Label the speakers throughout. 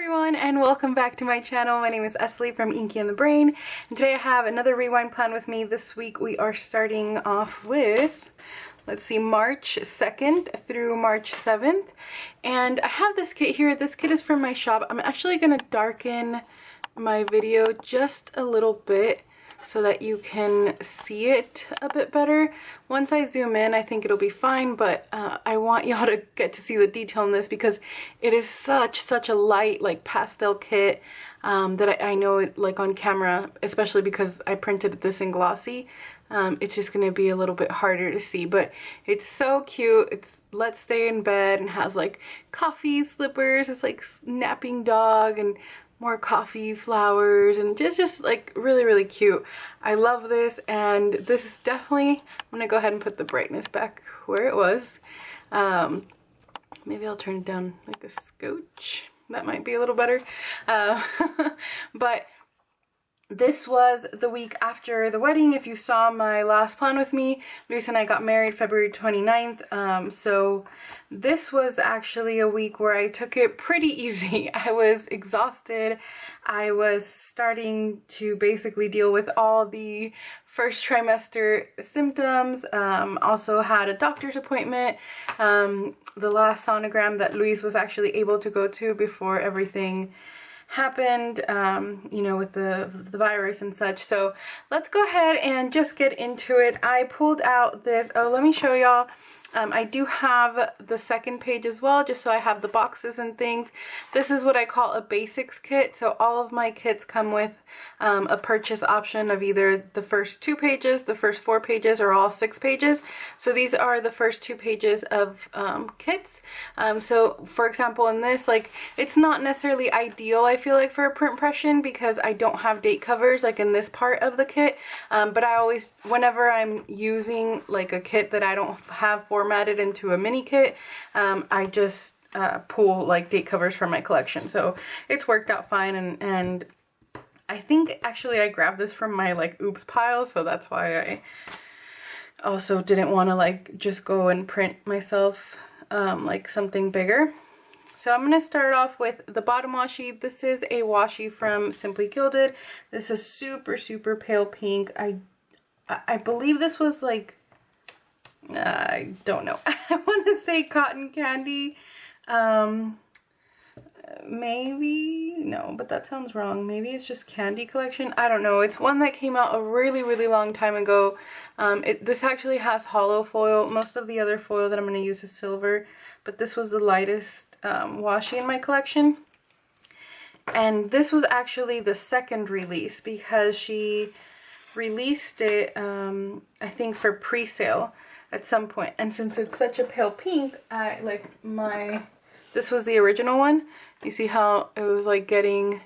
Speaker 1: everyone, and welcome back to my channel. My name is Esli from Inky and the Brain, and today I have another rewind plan with me. This week we are starting off with, let's see, March 2nd through March 7th, and I have this kit here. This kit is from my shop. I'm actually going to darken my video just a little bit so that you can see it a bit better. Once I zoom in, I think it'll be fine, but I want y'all to get to see the detail in this because it is such a light, like, pastel kit that I know it, like, on camera, especially because I printed this in glossy, it's just gonna be a little bit harder to see, but it's so cute. It's Let's Stay in Bed and has like coffee slippers. It's like napping dog and more coffee flowers, and just like really cute. I love this, and this is definitely, I'm gonna go ahead and put the brightness back where it was. Maybe I'll turn it down like a scotch. That might be a little better. But this was the week after the wedding. If you saw my last plan with me, Luis and I got married February 29th. So this was actually a week where I took it pretty easy. I was exhausted. I was starting to basically deal with all the first trimester symptoms. Also had a doctor's appointment. The last sonogram that Luis was actually able to go to before everything happened, you know, with the virus and such. So let's go ahead and just get into it. I pulled out this, oh, let me show y'all. I do have the second page as well, just so I have the boxes and things. This is what I call a basics kit. So all of my kits come with a purchase option of either the first 2 pages, the first 4 pages, or all 6 pages. So these are the first 2 pages of kits. So for example, in this, like, it's not necessarily ideal, I feel like, for a print impression because I don't have date covers like in this part of the kit. But I always, whenever I'm using like a kit that I don't have formatted into a mini kit, I just pull like date covers from my collection. So it's worked out fine, and I think actually I grabbed this from my like oops pile, so that's why I also didn't want to like just go and print myself like something bigger. So I'm going to start off with the bottom washi. This is a washi from Simply Gilded. This is super pale pink. I believe this was like, I don't know. I want to say cotton candy. Maybe, no, but that sounds wrong. Maybe it's just Candy Collection. I don't know. It's one that came out a really long time ago. This actually has hollow foil. Most of the other foil that I'm going to use is silver, but this was the lightest washi in my collection. And this was actually the second release because she released it, I think, for pre-sale at some point. And since it's such a pale pink, I like this was the original one. You see how it was like getting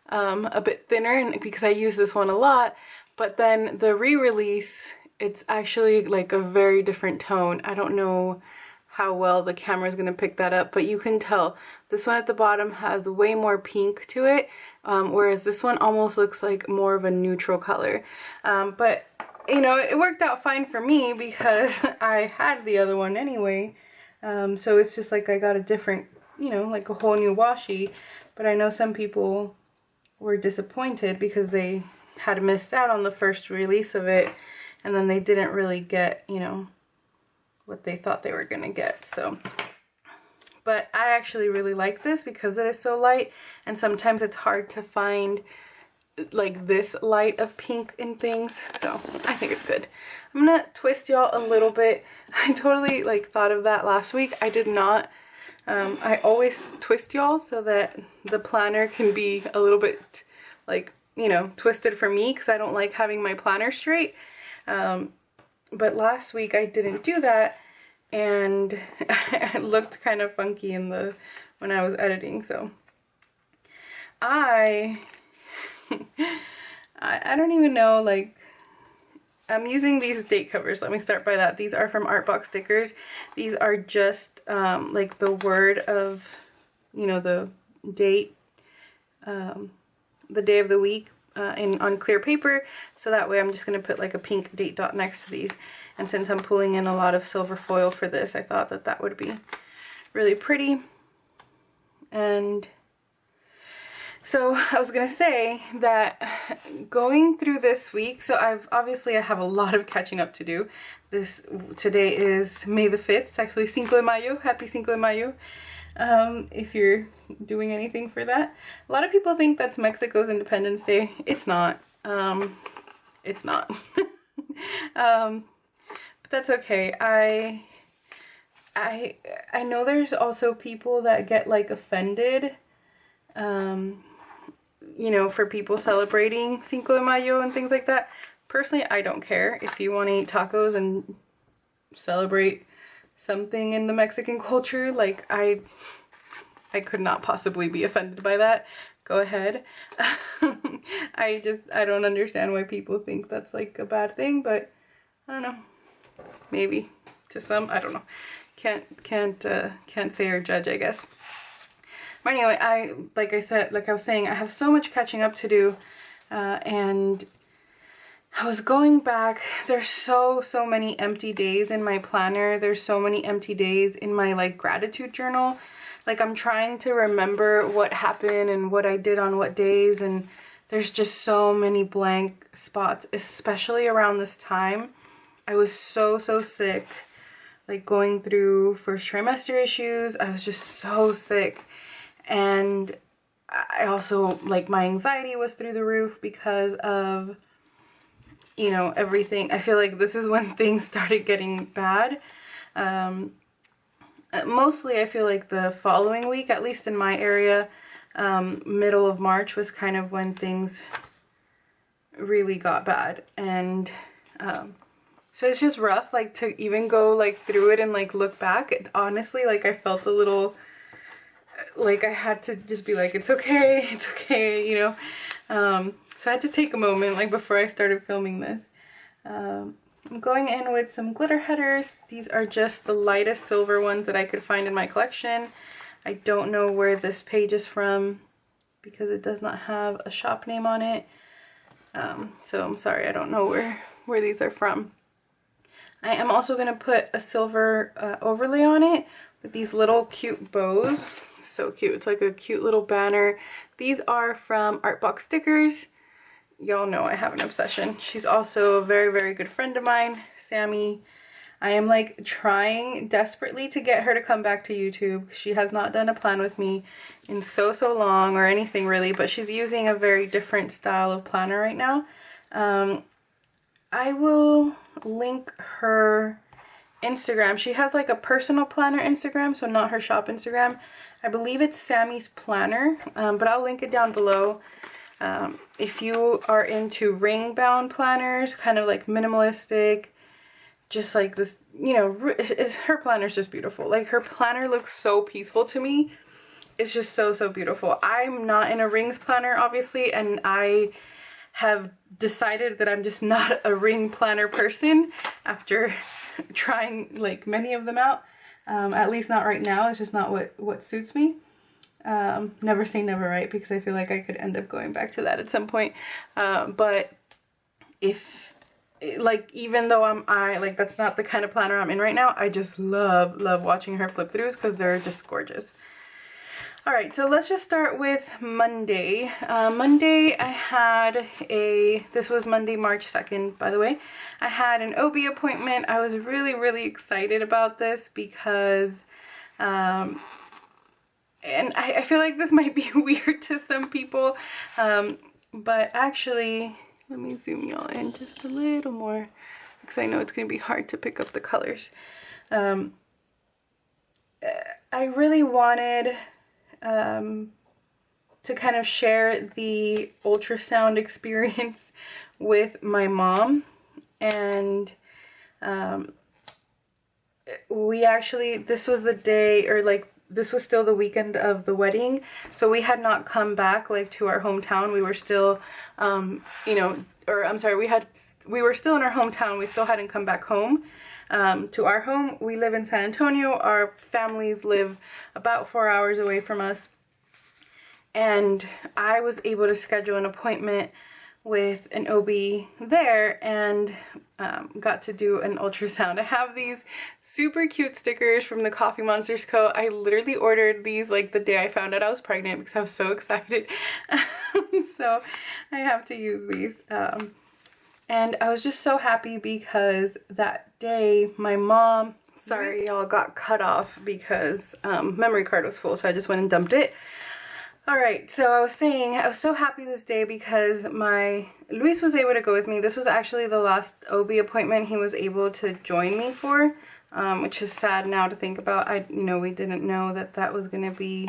Speaker 1: a bit thinner, and because I use this one a lot. But then the re-release, it's actually like a very different tone. I don't know how well the camera is going to pick that up, but you can tell this one at the bottom has way more pink to it, whereas this one almost looks like more of a neutral color. But you know, it worked out fine for me because I had the other one anyway. So it's just like I got a different, you know, like a whole new washi. But I know some people were disappointed because they had missed out on the first release of it, and then they didn't really get, you know, what they thought they were gonna get. So, but I actually really like this because it is so light, and sometimes it's hard to find like this light of pink in things, so I think it's good. I'm gonna twist y'all a little bit. I totally like thought of that last week. I did not. I always twist y'all so that the planner can be a little bit like, you know, twisted for me because I don't like having my planner straight. But last week I didn't do that, and it looked kind of funky in when I was editing. So I don't even know, like, I'm using these date covers. Let me start by that. These are from Artbox Stickers. These are just like the word of, you know, the date, the day of the week on clear paper. So that way I'm just going to put like a pink date dot next to these. And since I'm pulling in a lot of silver foil for this, I thought that that would be really pretty. And So I was gonna say that going through this week, so I have a lot of catching up to do. Today is May the 5th. It's actually Cinco de Mayo. Happy Cinco de Mayo. If you're doing anything for that. A lot of people think that's Mexico's Independence Day. It's not. It's not. But that's okay. I know there's also people that get like offended, you know, for people celebrating Cinco de Mayo and things like that. Personally, I don't care. If you want to eat tacos and celebrate something in the Mexican culture, like I could not possibly be offended by that. Go ahead. I don't understand why people think that's like a bad thing, but I don't know. Maybe to some, I don't know. Can't say or judge, I guess. But anyway, like I was saying, I have so much catching up to do, and I was going back. There's so many empty days in my planner. There's so many empty days in my like gratitude journal. Like I'm trying to remember what happened and what I did on what days, and there's just so many blank spots, especially around this time. I was so sick, like going through first trimester issues. I was just so sick. And I also, like, my anxiety was through the roof because of, you know, everything. I feel like this is when things started getting bad. Mostly I feel like the following week, at least in my area, middle of March was kind of when things really got bad. And so it's just rough, like, to even go like through it and like look back. And honestly, like, I felt a little like I had to just be like, it's okay, you know. So I had to take a moment, like, before I started filming this. I'm going in with some glitter headers. These are just the lightest silver ones that I could find in my collection. I don't know where this page is from because it does not have a shop name on it. So I'm sorry, I don't know where these are from. I am also going to put a silver overlay on it with these little cute bows. So cute. It's like a cute little banner. These are from Artbox Stickers. Y'all know I have an obsession. She's also a very good friend of mine, Sammy. I am like trying desperately to get her to come back to YouTube. She has not done a plan with me in so long or anything really, but she's using a very different style of planner right now. I will link her Instagram. She has like a personal planner Instagram, so not her shop Instagram. I believe it's Sammy's Planner, but I'll link it down below. If you are into ring bound planners, kind of like minimalistic, just like this, you know, her planner's just beautiful. Like, her planner looks so peaceful to me. It's just so beautiful. I'm not in a rings planner, obviously, and I have decided that I'm just not a ring planner person after trying like many of them out. At least not right now. It's just not what suits me. Never say never, right? Because I feel like I could end up going back to that at some point. But if, like, even though like, that's not the kind of planner I'm in right now, I just love watching her flip throughs because they're just gorgeous. Alright, so let's just start with Monday. Monday I had this was Monday, March 2nd, by the way. I had an OB appointment. I was really excited about this because, and I feel like this might be weird to some people, but actually, let me zoom y'all in just a little more because I know it's going to be hard to pick up the colors. I really wanted to kind of share the ultrasound experience with my mom, and we actually, this was the day, or like this was still the weekend of the wedding, so we had not come back like to our hometown. We were still you know, or I'm sorry, we were still in our hometown. We still hadn't come back home to our home. We live in San Antonio. Our families live about 4 hours away from us, and I was able to schedule an appointment with an OB there and got to do an ultrasound. I have these super cute stickers from the Coffee Monsters Co. I literally ordered these like the day I found out I was pregnant because I was so excited. So I have to use these. And I was just so happy because that day my mom, sorry y'all, got cut off because memory card was full, so I just went and dumped it. Alright, so I was saying, I was so happy this day because Luis was able to go with me. This was actually the last OB appointment he was able to join me for, which is sad now to think about. We didn't know that that was going to be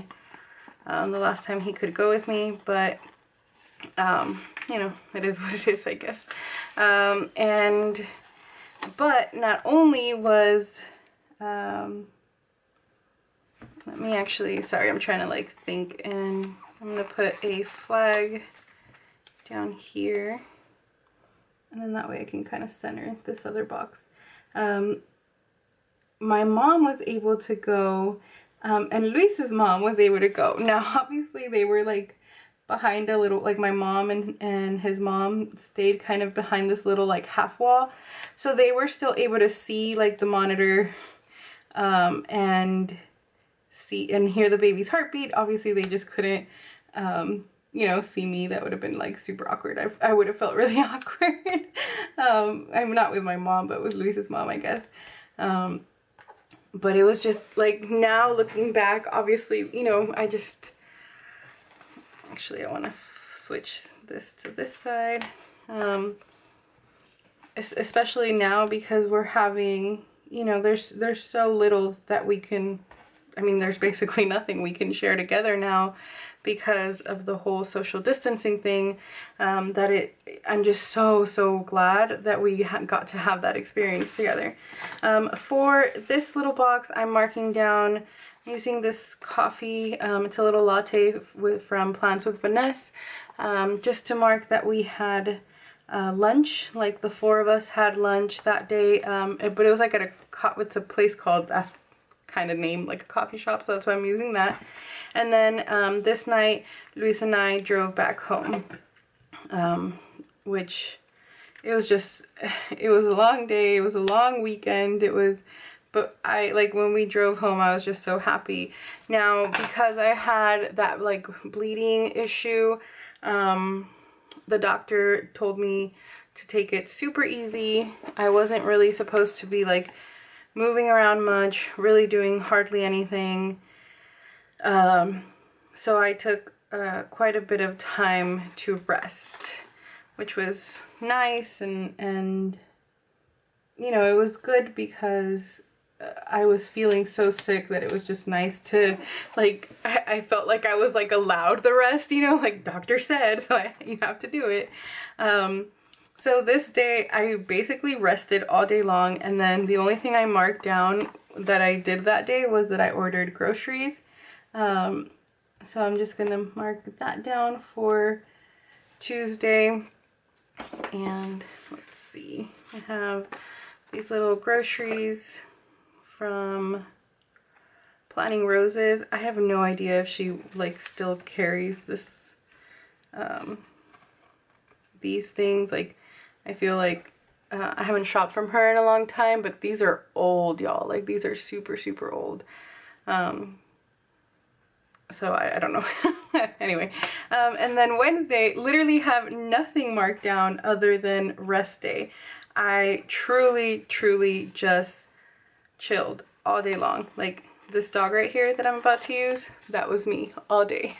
Speaker 1: the last time he could go with me, but, it is what it is, I guess. But not only was, let me actually, sorry, I'm trying to like think, and I'm going to put a flag down here, and then that way I can kind of center this other box. My mom was able to go, and Luis's mom was able to go. Now, obviously, they were like behind a little, like my mom and his mom stayed kind of behind this little like half wall, so they were still able to see like the monitor, and see and hear the baby's heartbeat. Obviously they just couldn't see me. That would have been like super awkward. I would have felt really awkward. I'm not with my mom, but with Luis's mom, I guess. But it was just like, now looking back, obviously, I just actually I want to switch this to this side, especially now because we're having, there's so little that we can, there's basically nothing we can share together now because of the whole social distancing thing, I'm just so glad that we got to have that experience together. For this little box, I'm marking down using this coffee, it's a little latte from Plants with Vanessa, just to mark that we had lunch, like the 4 of us had lunch that day, but it was like at it's a place called, kind of named like a coffee shop, so that's why I'm using that. And then this night Luis and I drove back home, which it was a long day, it was a long weekend, but when we drove home I was just so happy. Now because I had that like bleeding issue, the doctor told me to take it super easy. I wasn't really supposed to be like moving around much, really doing hardly anything. So I took quite a bit of time to rest, which was nice, and it was good because I was feeling so sick that it was just nice to, like, I felt like I was like allowed the rest, like doctor said, so you have to do it. So this day I basically rested all day long, and then the only thing I marked down that I did that day was that I ordered groceries. So I'm just gonna mark that down for Tuesday. And let's see, I have these little groceries from Planting Roses. I have no idea if she like still carries this, these things. Like, I feel like I haven't shopped from her in a long time, but these are old, y'all. Like, these are super old. So I don't know. Anyway, and then Wednesday, literally have nothing marked down other than rest day. I truly just chilled all day long. Like, this dog right here that I'm about to use, that was me all day.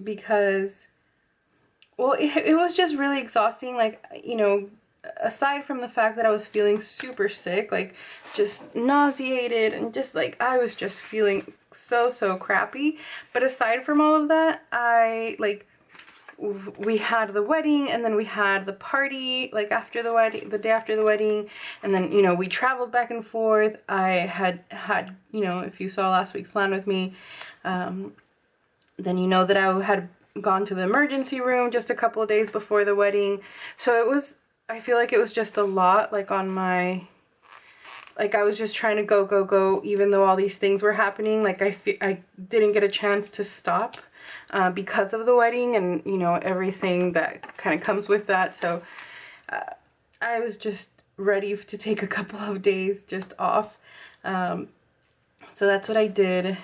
Speaker 1: Because, well, it was just really exhausting. Like, aside from the fact that I was feeling super sick, like just nauseated, and just like I was just feeling so crappy. But aside from all of that, we had the wedding, and then we had the party like after the wedding, the day after the wedding, and then we traveled back and forth. I had if you saw last week's plan with me, then that I had gone to the emergency room just a couple of days before the wedding. So I feel like it was just a lot, like on my, like I was just trying to go, even though all these things were happening. Like I didn't get a chance to stop. because of the wedding and, you know, everything that kind of comes with that. So I was just ready to take a couple of days just off. So that's what I did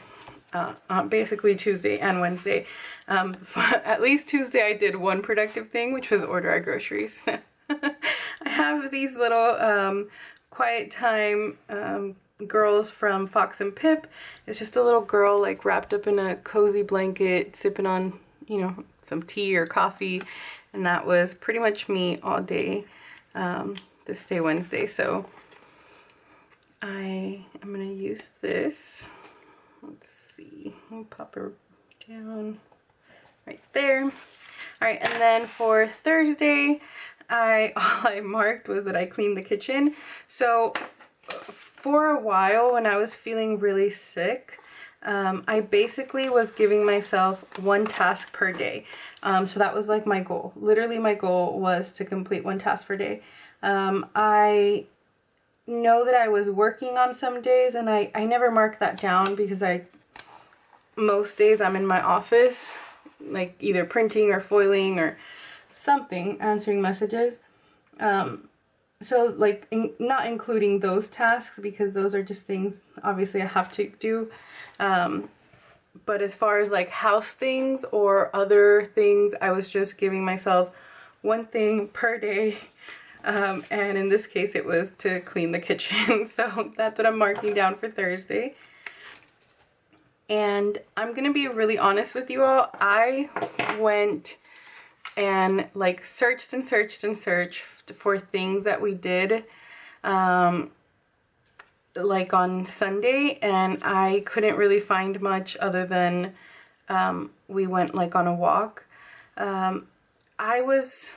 Speaker 1: on basically Tuesday and Wednesday. At least Tuesday I did one productive thing, which was order our groceries. I have these little quiet time girls from Fox and Pip. It's just a little girl like wrapped up in a cozy blanket sipping on, you know, some tea or coffee, and that was pretty much me all day this day Wednesday. So I am gonna use this. Let's see, let me pop her down right there. All right, and then for Thursday, all I marked was that I cleaned the kitchen. So for a while when I was feeling really sick, I basically was giving myself one task per day. So that was like my goal. Literally my goal was to complete one task per day. I know that I was working on some days, and I never mark that down because most days I'm in my office, like either printing or foiling or something, answering messages. So like not including those tasks because those are just things obviously I have to do. But as far as like house things or other things, I was just giving myself one thing per day. And in this case it was to clean the kitchen. So that's what I'm marking down for Thursday. And I'm gonna be really honest with you all. I went and like searched and searched and searched for things that we did like on Sunday, and I couldn't really find much other than we went like on a walk. I was,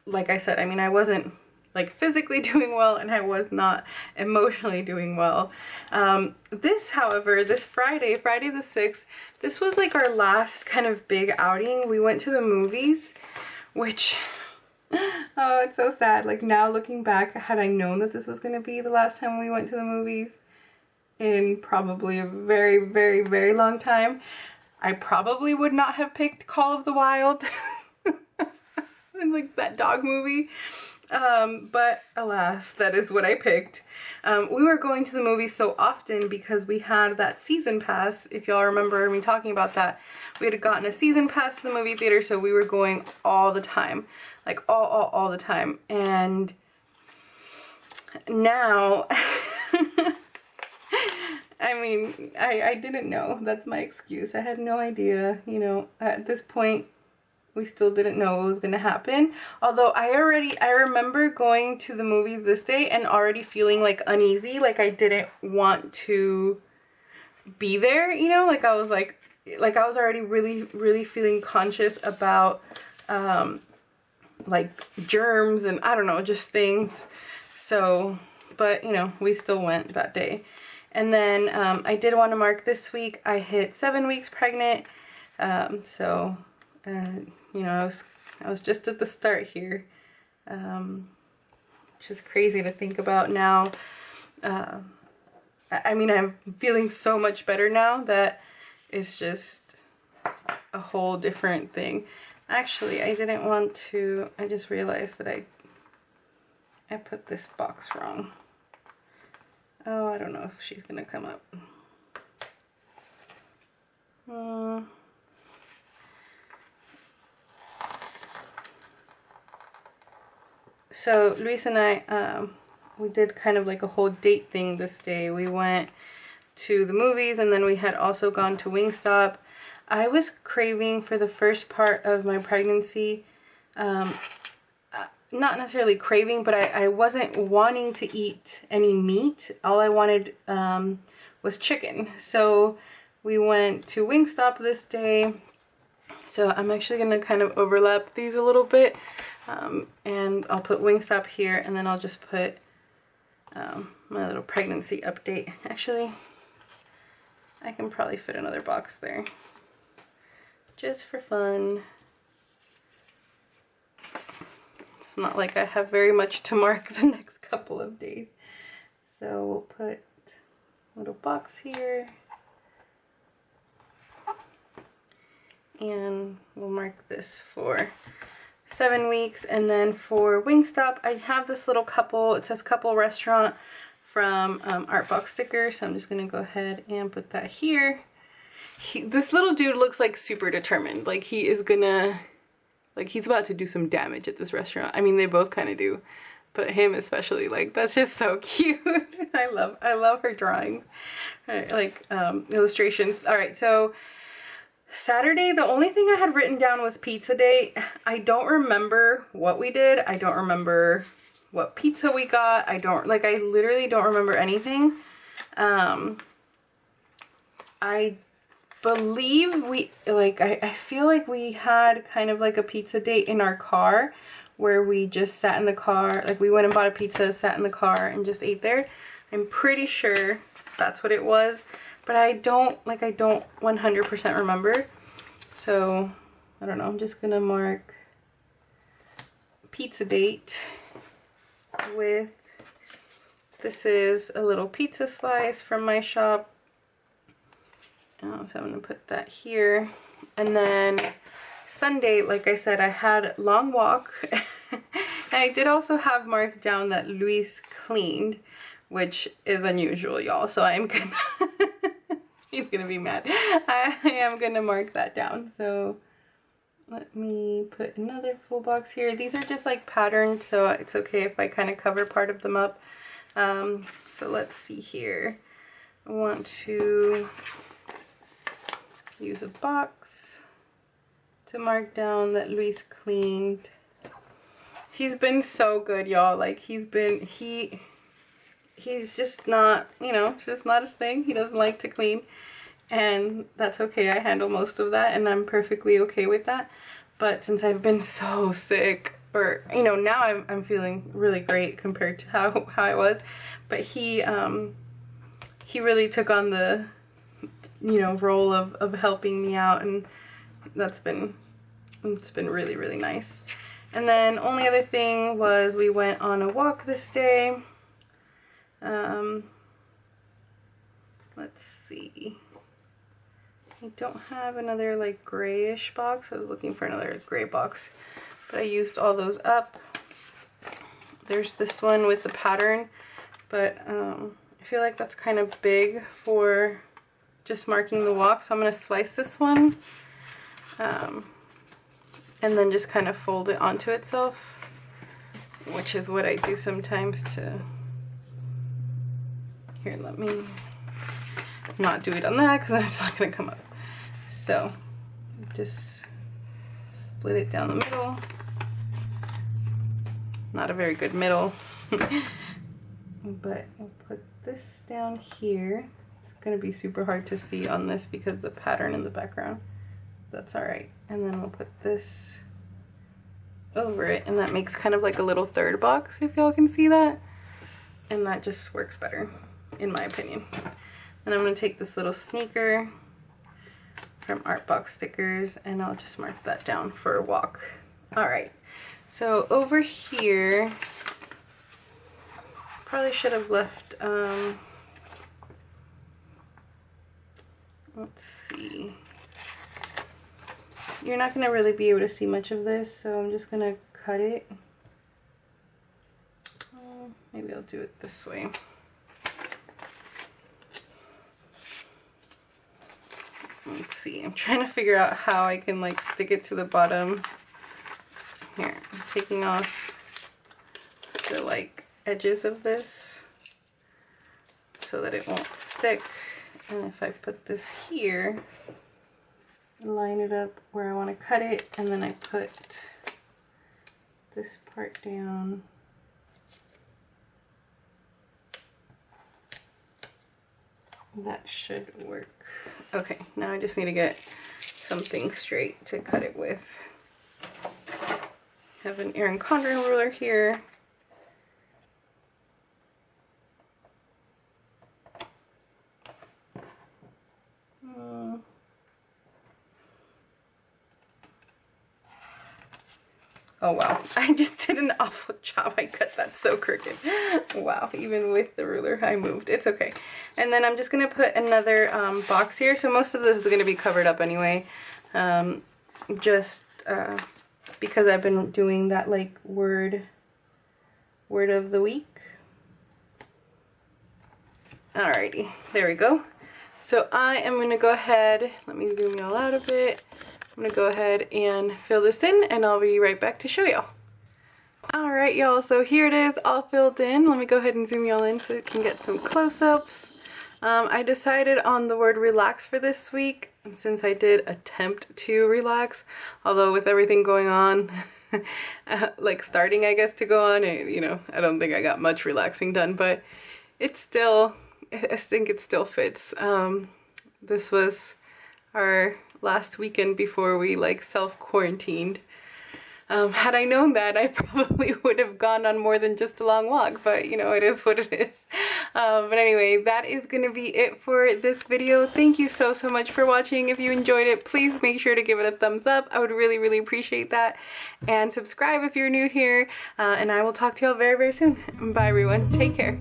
Speaker 1: like I said, I mean, I wasn't like physically doing well, and I was not emotionally doing well. This, however, this Friday the 6th, this was like our last kind of big outing. We went to the movies, which, oh, it's so sad. Like now looking back, had I known that this was going to be the last time we went to the movies in probably a very, very, very long time, I probably would not have picked Call of the Wild. And like that dog movie. But alas, that is what I picked. We were going to the movies so often because we had that season pass. If y'all remember me talking about that, we had gotten a season pass to the movie theater, so we were going all the time, like all the time. And now, I mean, I didn't know. That's my excuse. I had no idea, you know, at this point. We still didn't know what was going to happen. Although I remember going to the movies this day and already feeling like uneasy, like I didn't want to be there, you know, like I was already really, really feeling conscious about like germs and I don't know, just things. So, but you know, we still went that day. And then I did want to mark this week I hit 7 weeks pregnant. You know, I was just at the start here, which is crazy to think about now. I mean, I'm feeling so much better now that it's just a whole different thing. Actually, I didn't want to, I just realized that I put this box wrong. Oh, I don't know if she's gonna come up. So Luis and I, we did kind of like a whole date thing this day. We went to the movies, and then we had also gone to Wingstop. I was craving for the first part of my pregnancy, not necessarily craving, but I wasn't wanting to eat any meat. All I wanted was chicken. So we went to Wingstop this day. So I'm actually going to kind of overlap these a little bit. And I'll put Wingstop here, and then I'll just put my little pregnancy update. Actually, I can probably fit another box there, just for fun. It's not like I have very much to mark the next couple of days. So we'll put a little box here. and we'll mark this for 7 weeks. And then for Wingstop, I have this little couple, it says couple restaurant from Artbox sticker, so I'm just gonna go ahead and put that here. This little dude looks like super determined, like he is gonna, like he's about to do some damage at this restaurant. I mean, they both kind of do, but him especially, like that's just so cute. I love her drawings, like illustrations. All right, so Saturday, the only thing I had written down was pizza day. I don't remember what we did. I don't remember what pizza we got. I literally don't remember anything. I believe we, I feel like we had kind of like a pizza date in our car where we just sat in the car, like we went and bought a pizza, sat in the car and just ate there. I'm pretty sure that's what it was. But I don't 100% remember. So, I don't know, I'm just gonna mark pizza date with, this is a little pizza slice from my shop. So I'm gonna put that here. And then Sunday, like I said, I had long walk. And I did also have marked down that Luis cleaned, which is unusual, y'all. So I'm gonna he's gonna be mad. I am gonna mark that down. So let me put another full box here. These are just like patterned, so it's okay if I kind of cover part of them up. So let's see here. I want to use a box to mark down that Luis cleaned. He's been so good, y'all. Like he's just not, you know, it's just not his thing. He doesn't like to clean, and that's okay. I handle most of that, and I'm perfectly okay with that. But since I've been so sick, or you know, now I'm feeling really great compared to how I was. But he really took on the, you know, role of helping me out, and it's been really, really nice. And then only other thing was we went on a walk this day. Let's see. I don't have another like grayish box. I was looking for another gray box, but I used all those up. There's this one with the pattern, but I feel like that's kind of big for just marking the walk, so I'm going to slice this one and then just kind of fold it onto itself, which is what I do sometimes to... Here, let me not do it on that because it's not going to come up. So just split it down the middle. Not a very good middle. But we'll put this down here. It's going to be super hard to see on this because of the pattern in the background. That's alright. And then we'll put this over it, and that makes kind of like a little third box, if y'all can see that. And that just works better, in my opinion. And I'm going to take this little sneaker from Artbox Stickers, and I'll just mark that down for a walk. Alright, so over here, probably should have left, let's see. You're not going to really be able to see much of this, so I'm just going to cut it. Maybe I'll do it this way. Let's see, I'm trying to figure out how I can like stick it to the bottom. Here, I'm taking off the like edges of this so that it won't stick. And if I put this here, line it up where I want to cut it, and then I put this part down. That should work. Okay, now I just need to get something straight to cut it with. I have an Erin Condren ruler here. Oh wow, I just did an awful job. I cut that so crooked. Wow, even with the ruler I moved. It's okay. And then I'm just going to put another box here. So most of this is going to be covered up anyway. just because I've been doing that like word of the week. Alrighty, there we go. So I am going to go ahead, let me zoom y'all out a bit. I'm going to go ahead and fill this in and I'll be right back to show y'all. Alright y'all, so here it is all filled in. Let me go ahead and zoom y'all in so you can get some close-ups. I decided on the word relax for this week since I did attempt to relax, although with everything going on, like starting I guess to go on, you know, I don't think I got much relaxing done, but it's still, I think it still fits. This was our last weekend before we like self-quarantined. Had I known that, I probably would have gone on more than just a long walk, but you know, it is what it is. But anyway, that is going to be it for this video. Thank you so much for watching. If you enjoyed it, please make sure to give it a thumbs up. I would really appreciate that. And subscribe if you're new here. And I will talk to y'all very soon. Bye everyone. Take care.